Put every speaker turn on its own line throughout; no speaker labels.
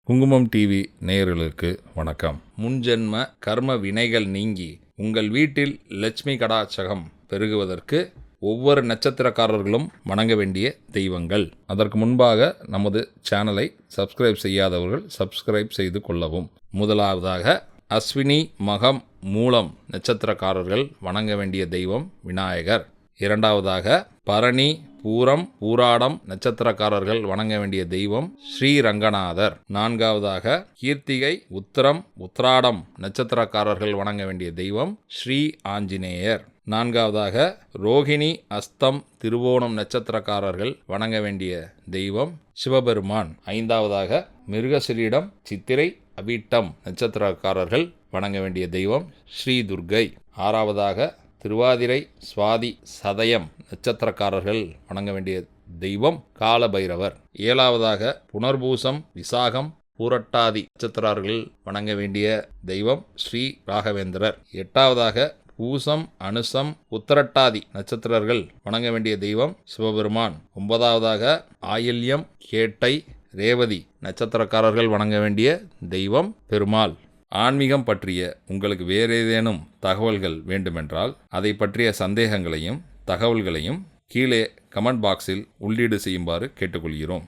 குங்குமம் டிவி நேயர்களுக்கு வணக்கம். முன்ஜென்ம கர்ம வினைகள் நீங்கி உங்கள் வீட்டில் லட்சுமி கடாட்சகம் பெருகுவதற்கு ஒவ்வொரு நட்சத்திரக்காரர்களும் வணங்க வேண்டிய தெய்வங்கள். அதற்கு முன்பாக நமது சேனலை சப்ஸ்கிரைப் செய்யாதவர்கள் சப்ஸ்கிரைப் செய்து கொள்ளவும். முதலாவதாக அஸ்வினி மகம் மூலம் நட்சத்திரக்காரர்கள் வணங்க வேண்டிய தெய்வம் விநாயகர். இரண்டாவதாக பரணி பூரம் பூராடம் நட்சத்திரக்காரர்கள் வணங்க வேண்டிய தெய்வம் ஸ்ரீரங்கநாதர். நான்காவதாக கீர்த்திகை உத்திரம் உத்ராடம் நட்சத்திரக்காரர்கள் வணங்க வேண்டிய தெய்வம் ஸ்ரீ ஆஞ்சநேயர். நான்காவதாக ரோகிணி அஸ்தம் திருவோணம் நட்சத்திரக்காரர்கள் வணங்க வேண்டிய தெய்வம் சிவபெருமான். ஐந்தாவதாக மிருகசிரீடம் சித்திரை அவிட்டம் நட்சத்திரக்காரர்கள் வணங்க வேண்டிய தெய்வம் ஸ்ரீ துர்கை. ஆறாவதாக திருவாதிரை சுவாதி சதயம் நட்சத்திரக்காரர்கள் வணங்க வேண்டிய தெய்வம் காலபைரவர். ஏழாவதாக புனர்பூசம் விசாகம் பூரட்டாதி நட்சத்திரர்கள் வணங்க வேண்டிய தெய்வம் ஸ்ரீ ராகவேந்திரர். எட்டாவதாக பூசம் அனுசம் உத்தரட்டாதி நட்சத்திரர்கள் வணங்க வேண்டிய தெய்வம் சிவபெருமான். ஒன்பதாவதாக ஆயில்யம் கேட்டை ரேவதி நட்சத்திரக்காரர்கள் வணங்க வேண்டிய தெய்வம் பெருமாள். ஆன்மீகம் பற்றிய உங்களுக்கு வேறு ஏதேனும் தகவல்கள் வேண்டுமென்றால் அதை பற்றிய சந்தேகங்களையும் தகவல்களையும் கீழே கமெண்ட் பாக்ஸில் உள்ளீடு செய்யுமாறு கேட்டுக்கொள்கிறோம்.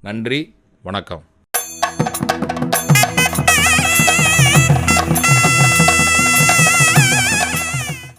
நன்றி, வணக்கம்.